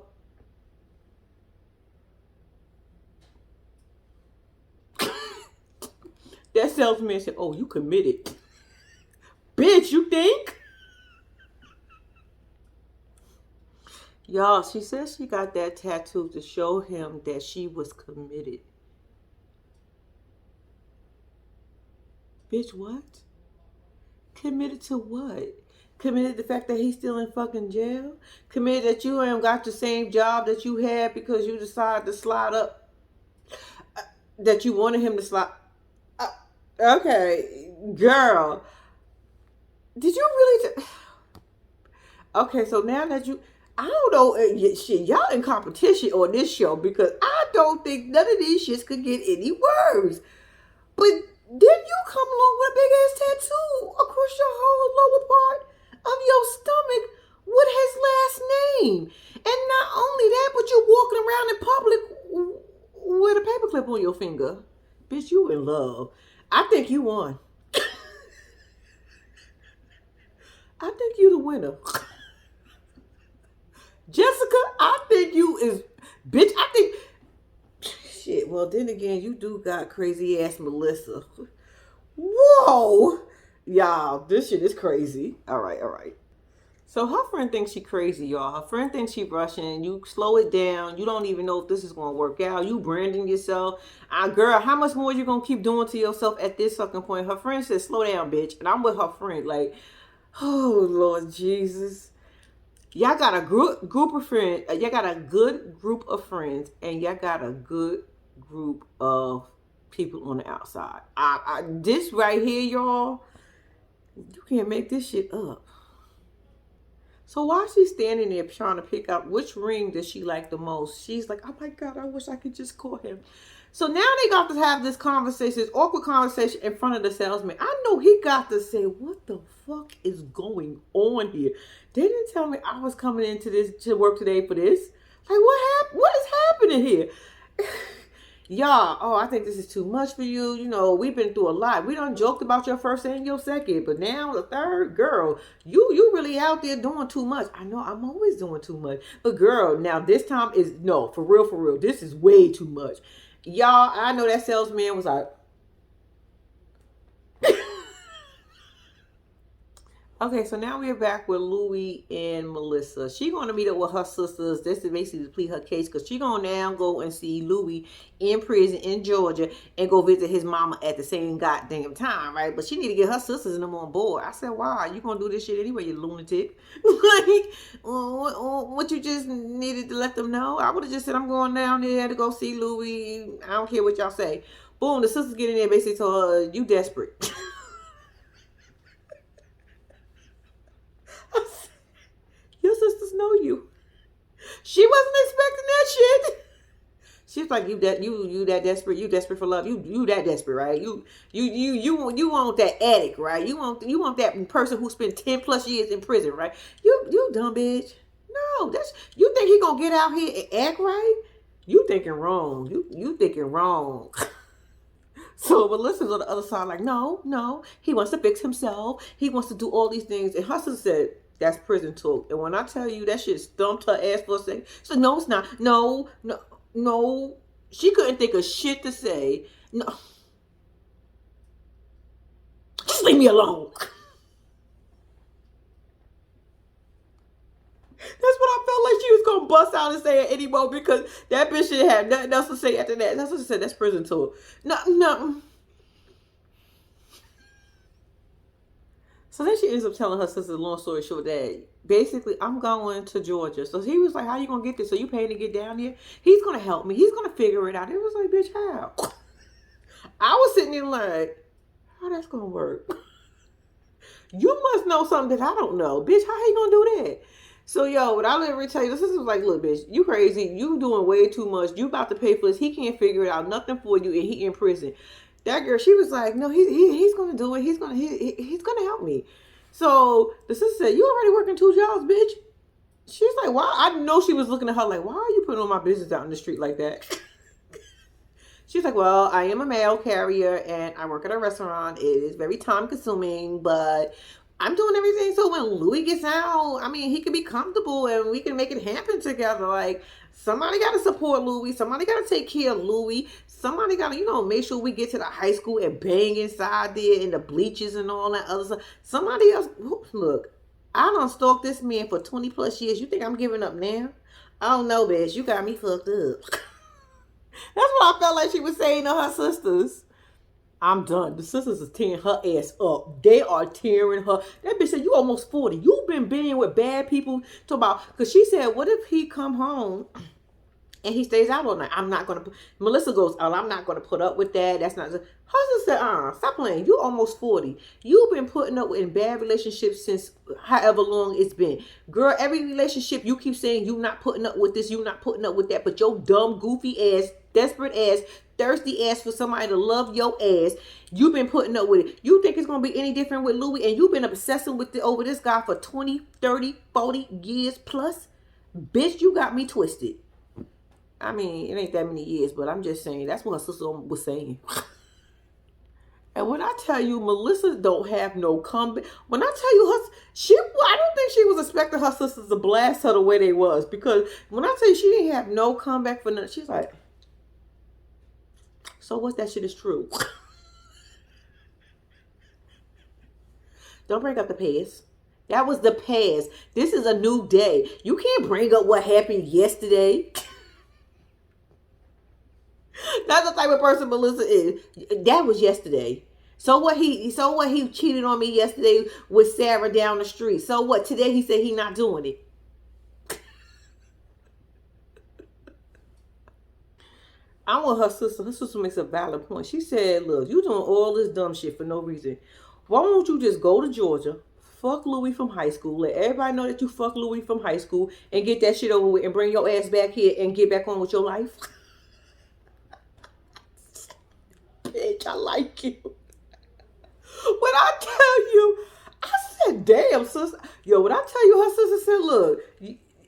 That salesman said, oh, you committed. Bitch, you think? Y'all, she said she got that tattoo to show him that she was committed. Bitch, what? Committed to what? Committed to the fact that he's still in fucking jail? Committed that you ain't got the same job that you had because you decided to slide up? That you wanted him to slide? Okay, girl. Did you really? Okay, so now that you, I don't know, shit, y'all in competition on this show because I don't think none of these shits could get any worse. But didn't you come along with a big ass tattoo across your whole lower part of your stomach with his last name? And not only that, but you walking around in public with a paperclip on your finger. Bitch, you in love. I think you won. I think you the winner. Jessica, I think you is, bitch, I think, shit, well, then again, you do got crazy ass Melissa. Whoa. Y'all, this shit is crazy. All right. So her friend thinks she crazy, y'all. Her friend thinks she rushing. You slow it down. You don't even know if this is going to work out. You branding yourself. Girl, how much more you going to keep doing to yourself at this fucking point? Her friend said, slow down, bitch. And I'm with her friend. Like, oh, Lord Jesus. Y'all got a group of friends. Y'all got a good group of friends. And y'all got a good group of people on the outside. This right here, y'all, you can't make this shit up. So while she's standing there trying to pick out which ring does she like the most, she's like, oh my God, I wish I could just call him. So now they got to have this conversation, this awkward conversation in front of the salesman. I know he got to say, what the fuck is going on here? They didn't tell me I was coming into this to work today for this. Like, what is happening here? Y'all, oh, I think this is too much for you. You know, we've been through a lot. We done joked about your first and your second, but now the third, girl, you really out there doing too much. I know I'm always doing too much, but girl, now this time is, no, for real. This is way too much. Y'all, I know that salesman was like, okay, so now we're back with Louie and Melissa. She going to meet up with her sisters. This is basically to plead her case because she going to now go and see Louie in prison in Georgia and go visit his mama at the same goddamn time, right? But she need to get her sisters and them on board. I said, why? You going to do this shit anyway, you lunatic? Like, what you just needed to let them know? I would have just said, I'm going down there to go see Louie. I don't care what y'all say. Boom, the sisters get in there basically told her, you desperate. Your sisters know you. She wasn't expecting that shit. She was like, you that desperate, you desperate for love. You that desperate, right? You want that addict, right? You want that person who spent 10 plus years in prison, right? You dumb bitch. No, you think he gonna get out here and act right? You thinking wrong. You thinking wrong. So Melissa's on the other side, like, no, he wants to fix himself. He wants to do all these things. And Hustle said, that's prison talk. And when I tell you that shit stumped her ass for a second, she said, no, it's not. No. She couldn't think of shit to say. No. Just leave me alone. That's what I felt like she was going to bust out and say it anymore because that bitch didn't have nothing else to say after that. That's what she said. That's prison talk. No. So then she ends up telling her sister, long story short, that basically I'm going to Georgia. So he was like, how you going to get this? So you paying to get down here? He's going to help me. He's going to figure it out. It was like, bitch, how? I was sitting there like, how that's going to work? You must know something that I don't know. Bitch, how he going to do that? So, yo, what I literally tell you, this is like, look, bitch, you crazy. You doing way too much. You about to pay for this. He can't figure it out. Nothing for you, and he in prison. That girl, she was like, no, he's going to do it. He's going to help me. So the sister said, you already working 2 jobs, bitch. She's like, why? I know she was looking at her like, why are you putting all my business out in the street like that? She's like, well, I am a mail carrier and I work at a restaurant. It is very time consuming, but I'm doing everything so when Louis gets out, I mean, he can be comfortable and we can make it happen together. Like, Somebody got to support Louis. Somebody got to take care of Louis. Somebody got to, make sure we get to the high school and bang inside there in the bleachers and all that other stuff. Somebody else, look, I done stalked this man for 20 plus years. You think I'm giving up now? I don't know, bitch. You got me fucked up. That's what I felt like she was saying to her sisters. I'm done. The sisters are tearing her ass up. They are tearing her. That bitch said, you almost 40. You've been being with bad people. Talk about, because she said, what if he come home and he stays out all night? I'm not going to. Melissa goes, oh, I'm not going to put up with that. That's not. Her sister said, stop playing. You almost 40. You've been putting up in bad relationships since however long it's been. Girl, every relationship you keep saying you not putting up with this, you not putting up with that, but your dumb, goofy ass, desperate ass, thirsty ass for somebody to love your ass, you've been putting up with it. You think it's going to be any different with Louis, and you've been obsessing with over this guy for 20, 30, 40 years plus? Bitch, you got me twisted. I mean, it ain't that many years, but I'm just saying, that's what her sister was saying. And when I tell you, Melissa don't have no comeback. When I tell you, I don't think she was expecting her sisters to blast her the way they was. Because when I tell you, she didn't have no comeback for nothing. She's like, so what? That shit is true. Don't bring up the past. That was the past. This is a new day. You can't bring up what happened yesterday. That's the type of person Melissa is. That was yesterday. So what he cheated on me yesterday with Sarah down the street. So what? Today he said he not doing it. I want her sister. Her sister makes a valid point. She said, look, you doing all this dumb shit for no reason. Why don't you just go to Georgia, fuck Louis from high school, let everybody know that you fuck Louis from high school, and get that shit over with, and bring your ass back here and get back on with your life? Bitch, I like you. When I tell you, I said, damn, sister. Yo, when I tell you, her sister said, look,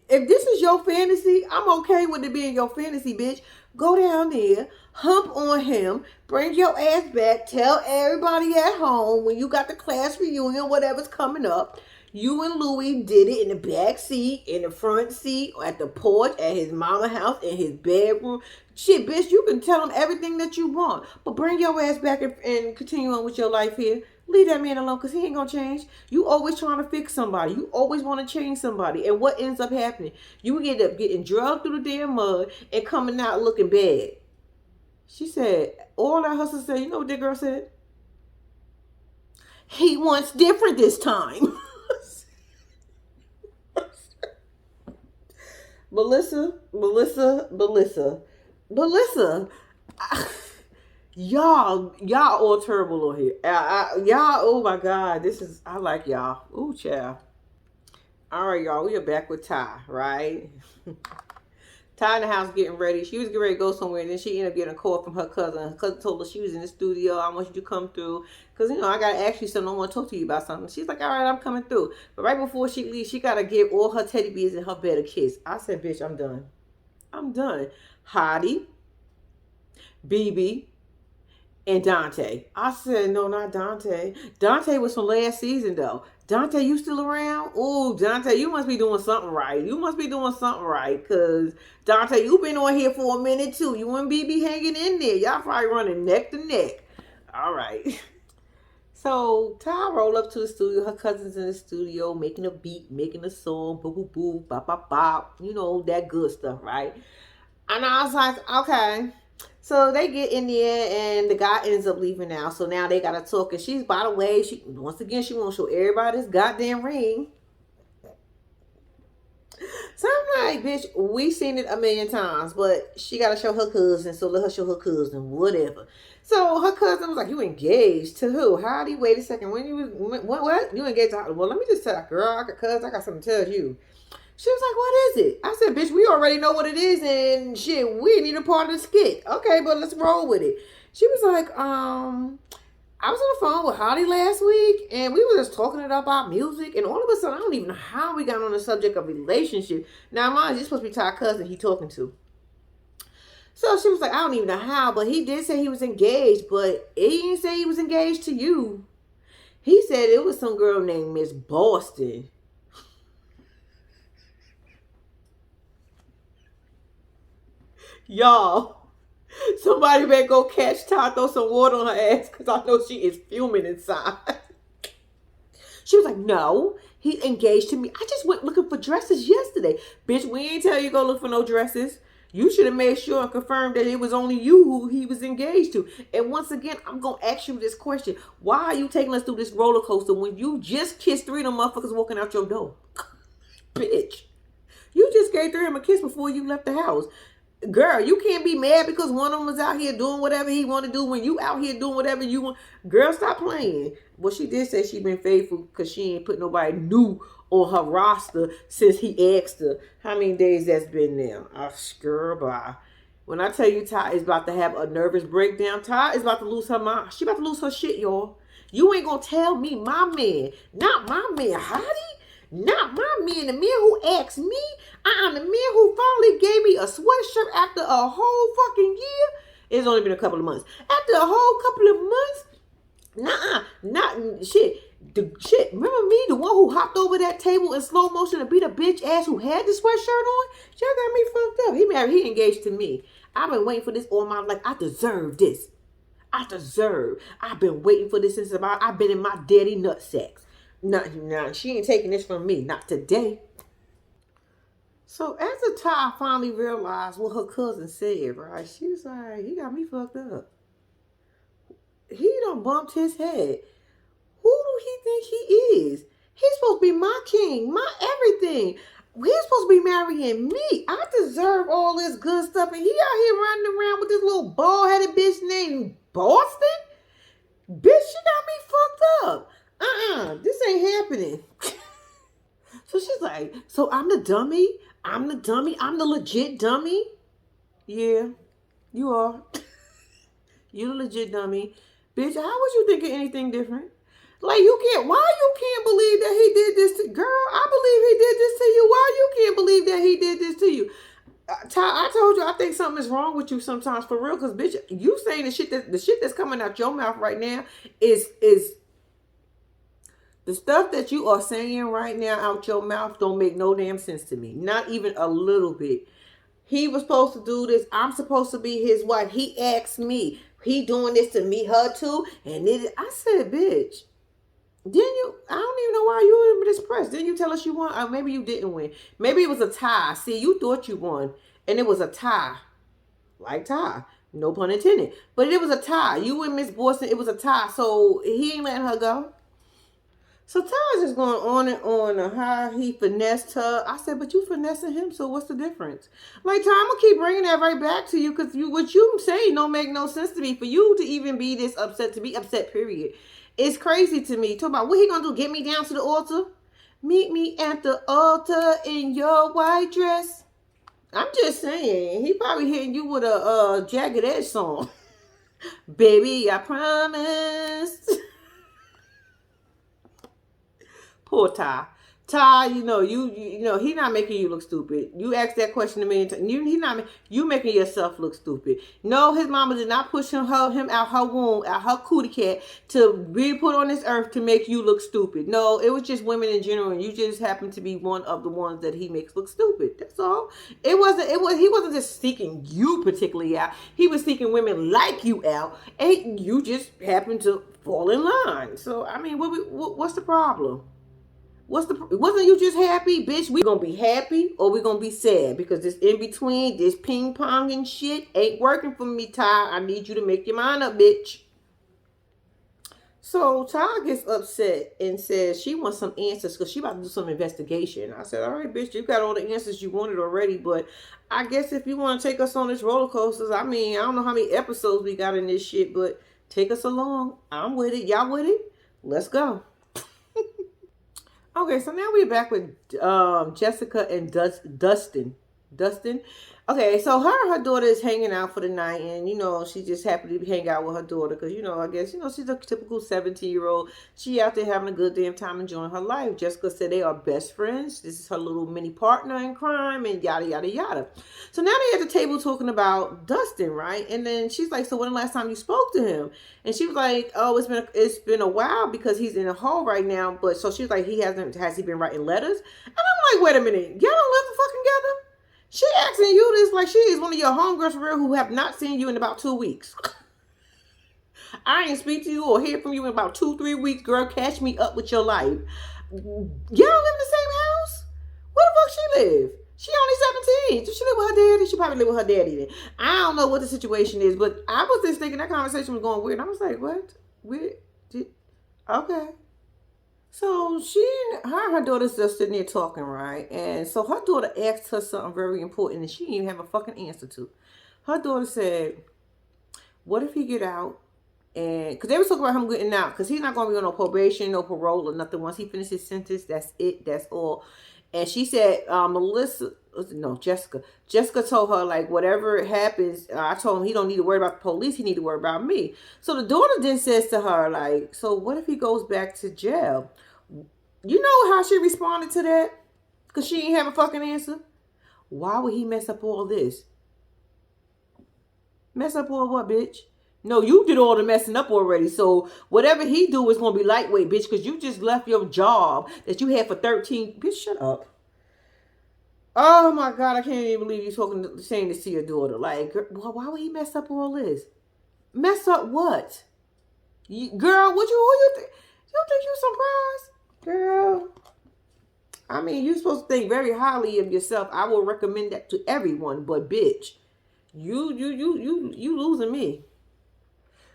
if this is your fantasy, I'm okay with it being your fantasy, bitch. Go down there, hump on him, bring your ass back, tell everybody at home when you got the class reunion, whatever's coming up, you and Louis did it in the back seat, in the front seat, at the porch, at his mama house, in his bedroom. Shit, bitch, you can tell him everything that you want, but bring your ass back and continue on with your life here. Leave that man alone, because he ain't going to change. You always trying to fix somebody. You always want to change somebody. And what ends up happening? You end up getting drugged through the damn mud and coming out looking bad. She said, all that hustle said, you know what that girl said? He wants different this time. Melissa. Y'all all terrible on here. Y'all, oh my God, I like y'all. Ooh, child. All right, y'all, we are back with Ty, right? Ty in the house getting ready. She was getting ready to go somewhere, and then she ended up getting a call from her cousin. Her cousin told her she was in the studio. I want you to come through, because, I got to ask you something. I want to talk to you about something. She's like, all right, I'm coming through. But right before she leaves, she got to give all her teddy bears in her bed a kiss. I said, bitch, I'm done. I'm done. Hottie, BB, and Dante. I said, no, not Dante. Dante was from last season, though. Dante, you still around? Oh, Dante, you must be doing something right. Because, Dante, you've been on here for a minute, too. You and BB hanging in there. Y'all probably running neck to neck. All right. So, Ty rolled up to the studio. Her cousin's in the studio, making a beat, making a song, boo, boo, boo, bop, bop, bop. That good stuff, right? And I was like, okay. So they get in there, and the guy ends up leaving now. So now they got to talk. And she's, by the way, she wants to show everybody this goddamn ring. So I'm like, bitch, we seen it a million times, but she got to show her cousin. So let her show her cousin, whatever. So her cousin was like, you engaged to who? Howdy, wait a second. When you was, what? You engaged to, well, let me just tell you, girl, cuz I got something to tell you. She was like, what is it? I said, bitch, we already know what it is, and shit, we need a part of the skit. Okay, but let's roll with it. She was like, I was on the phone with Holly last week, and we were just talking about music, and all of a sudden, I don't even know how we got on the subject of relationship. Now, mind you, you're supposed to be Ty's cousin he talking to. So she was like, I don't even know how, but he did say he was engaged, but he didn't say he was engaged to you. He said it was some girl named Miss Boston. Y'all, somebody better go catch Ty, throw some water on her ass, because I know she is fuming inside. She was like, no, he engaged to me. I just went looking for dresses yesterday. Bitch, we ain't tell you go look for no dresses. You should have made sure and confirmed that it was only you who he was engaged to. And once again, I'm going to ask you this question. Why are you taking us through this roller coaster when you just kissed 3 of them motherfuckers walking out your door? Bitch, you just gave 3 of them a kiss before you left the house. Girl, you can't be mad because one of them is out here doing whatever he want to do when you out here doing whatever you want. Girl, stop playing. Well, she did say she been faithful because she ain't put nobody new on her roster since he asked her how many days that's been there. Oh, girl, bye. When I tell you Ty is about to have a nervous breakdown, Ty is about to lose her mind. She about to lose her shit, y'all. You ain't gonna tell me my man, not my man, Hottie. Not my man, the man who asked me. The man who finally gave me a sweatshirt after a whole fucking year. It's only been a couple of months. After a whole couple of months, not shit. Shit, remember me, the one who hopped over that table in slow motion to beat a bitch ass who had the sweatshirt on? Y'all got me fucked up. He married, he engaged to me. I've been waiting for this all my life. I deserve this. I've been waiting for this since I've been in my daddy nutsacks. No, she ain't taking this from me. Not today. So after Ty finally realized what her cousin said, right? She was like, he got me fucked up. He done bumped his head. Who do he think he is? He's supposed to be my king, my everything. He's supposed to be marrying me. I deserve all this good stuff. And he out here running around with this little bald-headed bitch named Boston? Bitch, she got me fucked up. This ain't happening. So she's like, so I'm the dummy? I'm the legit dummy? Yeah, you are. You the legit dummy. Bitch, how was you thinking anything different? Like, why you can't believe that he did this to, girl, I believe he did this to you. Why you can't believe that he did this to you? Ty, I told you I think something is wrong with you sometimes, for real, because bitch, you saying the shit that's coming out your mouth right now is the stuff that you are saying right now out your mouth don't make no damn sense to me. Not even a little bit. He was supposed to do this. I'm supposed to be his wife. He asked me. He doing this to me, her too. And I said, bitch, didn't you? I don't even know why you were this pressed. Didn't you tell us you won? Or maybe you didn't win. Maybe it was a tie. See, you thought you won. And it was a tie. Like tie. No pun intended. But it was a tie. You and Miss Boston, it was a tie. So he ain't letting her go. So Ty's just going on how he finessed her. I said, but you finessing him, so what's the difference? Like, Ty, I'm going to keep bringing that right back to you because what you saying don't make no sense to me. For you to even be this upset, to be upset, period. It's crazy to me. Talk about what he going to do, get me down to the altar? Meet me at the altar in your white dress. I'm just saying, he probably hitting you with a Jagged Edge song. Baby, I promise. Poor Ty. Ty, you know he not making you look stupid. You asked that question a million times. You making yourself look stupid. No, his mama did not push him out her womb, out her cootie cat to be put on this earth to make you look stupid. No, it was just women in general, and you just happen to be one of the ones that he makes look stupid. That's all. He wasn't just seeking you particularly out. He was seeking women like you out, and you just happened to fall in line. So I mean, what's the problem? Wasn't you just happy, bitch? We gonna be happy or we gonna be sad? Because this in between, this ping pong and shit ain't working for me, Ty. I need you to make your mind up, bitch. So Ty gets upset and says she wants some answers because she about to do some investigation. I said, all right, bitch, you got all the answers you wanted already, but I guess if you want to take us on this roller coasters, I mean, I don't know how many episodes we got in this shit, but take us along. I'm with it. Y'all with it? Let's go. Okay, so now we're back with Jessica and Dustin. Okay, so her daughter is hanging out for the night, and she just happened to hang out with her daughter because I guess she's a typical 17-year-old. She out there having a good damn time enjoying her life. Jessica said they are best friends. This is her little mini partner in crime, and yada yada yada. So now they at the table talking about Dustin, right? And then she's like, "So when the last time you spoke to him?" And she was like, "Oh, it's been a while because he's in a hole right now." But so she was like, "Has he been writing letters?" And I'm like, "Wait a minute, y'all don't live the fucking together?" She asking you this like she is one of your homegirls for real who have not seen you in about 2 weeks. I ain't speak to you or hear from you in about 2, 3 weeks, girl. Catch me up with your life. Y'all live in the same house? Where the fuck she live? She only 17. Does she live with her daddy? She probably live with her daddy then. I don't know what the situation is, but I was just thinking that conversation was going weird. I was like, what? Weird? Okay. So her daughter's just sitting there talking, right? And so her daughter asked her something very important and she didn't even have a fucking answer to. Her daughter said, what if he get out? And because they were talking about him getting out, because he's not going to be on no probation, no parole or nothing. Once he finishes his sentence, that's it. That's all. And she said, Jessica told her, like, whatever happens, I told him he don't need to worry about the police. He need to worry about me. So the daughter then says to her, like, so what if he goes back to jail? You know how she responded to that? Because she ain't have a fucking answer. Why would he mess up all this? Mess up all what, bitch? No, you did all the messing up already. So whatever he do is going to be lightweight, bitch, because you just left your job that you had for 13. Bitch, shut up. Oh, my God. I can't even believe you saying this to your daughter. Like, why would he mess up all this? Mess up what? Girl, who you think? You think you surprised? Girl. I mean, you're supposed to think very highly of yourself. I will recommend that to everyone. But, bitch, you losing me.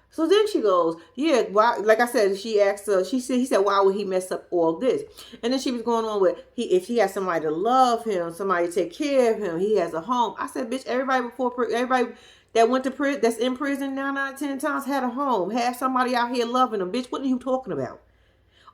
So then she goes, yeah, why? Like I said, she asked her, he said, why would he mess up all this? And then she was going on with, if he has somebody to love him, somebody to take care of him, he has a home. I said, bitch, everybody that went to prison, that's in prison 9 out of 10 times had a home, had somebody out here loving them. Bitch, what are you talking about?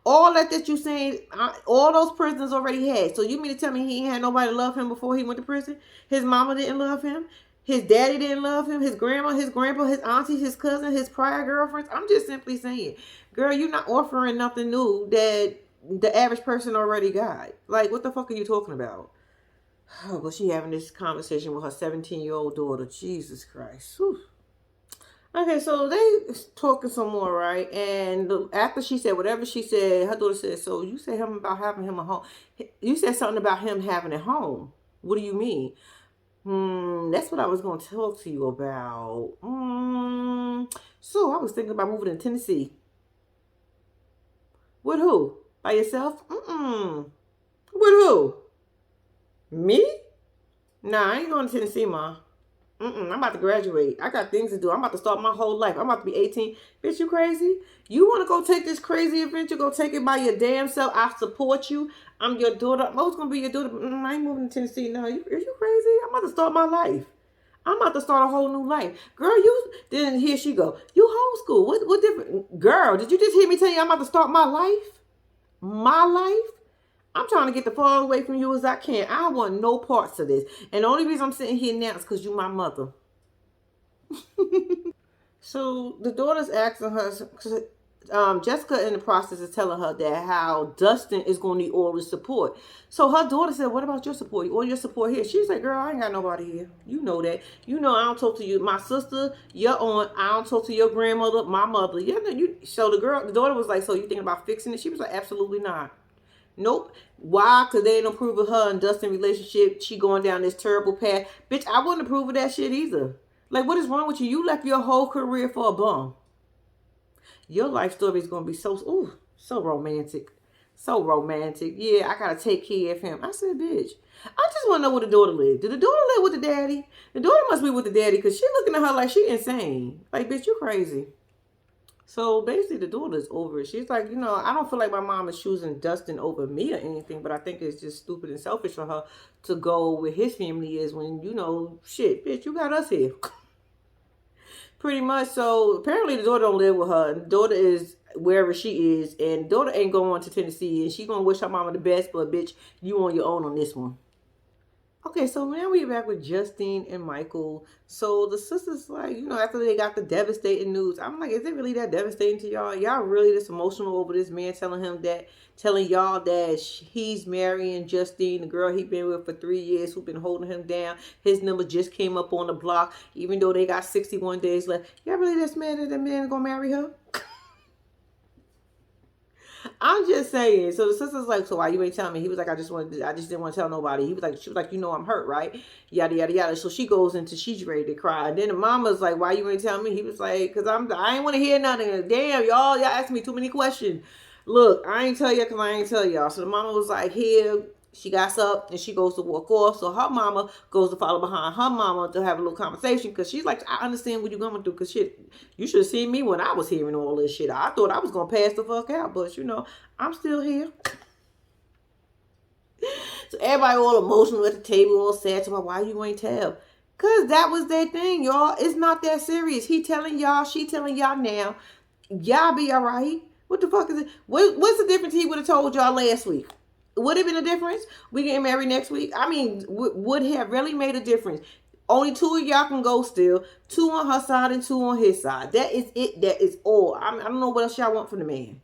All that you saying, all those prisoners already had. So you mean to tell me he ain't had nobody to love him before he went to prison? His mama didn't love him. His daddy didn't love him. His grandma, his grandpa, his auntie, his cousin, his prior girlfriends. I'm just simply saying, girl, you're not offering nothing new that the average person already got. Like, what the fuck are you talking about? Oh, but she having this conversation with her 17-year-old daughter. Jesus Christ. Whew. Okay, so they talking some more, right? And after she said whatever she said, her daughter said, so you said something about having him a home. You said something about him having a home. What do you mean? That's what I was going to talk to you about. So I was thinking about moving to Tennessee. With who? By yourself? With who? Me? Nah, I ain't going to Tennessee, Ma. I'm about to graduate. I got things to do. I'm about to start my whole life. I'm about to be 18. Bitch, you crazy? You want to go take this crazy adventure? Go take it by your damn self. I support you. I'm your daughter. I'm always going to be your daughter. I ain't moving to Tennessee. No, are you crazy? I'm about to start my life. I'm about to start a whole new life. Girl, then here she go. You homeschool. What different? Girl, did you just hear me tell you I'm about to start my life? My life? I'm trying to get the far away from you as I can. I don't want no parts of this. And the only reason I'm sitting here now is because you my mother. So the daughter's asking her, Jessica in the process is telling her that how Dustin is going to need all the support. So her daughter said, what about your support? All your support here. She's like, girl, I ain't got nobody here. You know that. You know I don't talk to you. My sister, your aunt, I don't talk to your grandmother, my mother. So the daughter was like, so you thinking about fixing it? She was like, absolutely not. Nope. Why? Because they didn't approve of her and Dustin relationship. She going down this terrible path. Bitch, I wouldn't approve of that shit either. Like, what is wrong with you? You left your whole career for a bum. Your life story is going to be so romantic. So romantic. Yeah, I got to take care of him. I said, bitch, I just want to know where the daughter live. Did the daughter live with the daddy? The daughter must be with the daddy because she looking at her like she insane. Like, bitch, you crazy. So basically the daughter's over it. She's like, I don't feel like my mom is choosing Dustin over me or anything, but I think it's just stupid and selfish for her to go where his family is when, shit, bitch, you got us here. Pretty much. So apparently the daughter don't live with her. The daughter is wherever she is, and the daughter ain't going to Tennessee, and she gonna wish her mama the best, but bitch, you on your own on this one. Okay, so now we're back with Justine and Michael. So the sisters, like, after they got the devastating news, I'm like, is it really that devastating to y'all? Y'all really this emotional over this man telling y'all that he's marrying Justine, the girl he been with for 3 years, who been holding him down. His number just came up on the block, even though they got 61 days left. Y'all really this man that man gonna marry her? I'm just saying. So the sister's like, so why you ain't telling me? He was like, I just didn't want to tell nobody. He was like, she was like, I'm hurt, right? Yada yada yada. So she goes into, she's ready to cry. And then the mama's like, why you ain't telling me? He was like, I ain't want to hear nothing. Damn, y'all asked me too many questions. Look, I ain't tell you because I ain't tell y'all. So the mama was like, here. She got up and she goes to walk off. So her mama goes to follow behind her mama to have a little conversation because she's like, I understand what you're going through because shit, you should have seen me when I was hearing all this shit. I thought I was going to pass the fuck out, but I'm still here. So everybody all emotional at the table, all sad to me, why you ain't tell? Because that was their thing, y'all. It's not that serious. He telling y'all, she telling y'all now. Y'all be all right. What the fuck is it? What's the difference he would have told y'all last week? Would it have been a difference? We getting married next week? I mean, would have really made a difference. Only two of y'all can go still. Two on her side and two on his side. That is it. That is all. I don't know what else y'all want from the man.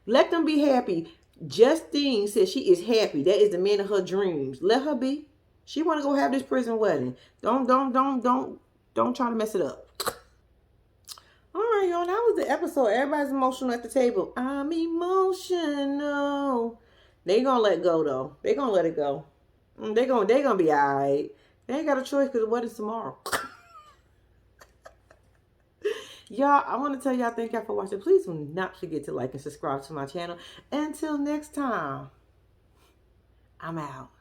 Let them be happy. Justine says she is happy. That is the man of her dreams. Let her be. She want to go have this prison wedding. Don't try to mess it up. All right, y'all. That was the episode. Everybody's emotional at the table. I'm emotional. They gonna let go though. They gonna let it go. They gonna be all right. They ain't got a choice because the wedding's tomorrow. Y'all, I want to tell y'all thank y'all for watching. Please do not forget to like and subscribe to my channel. Until next time, I'm out.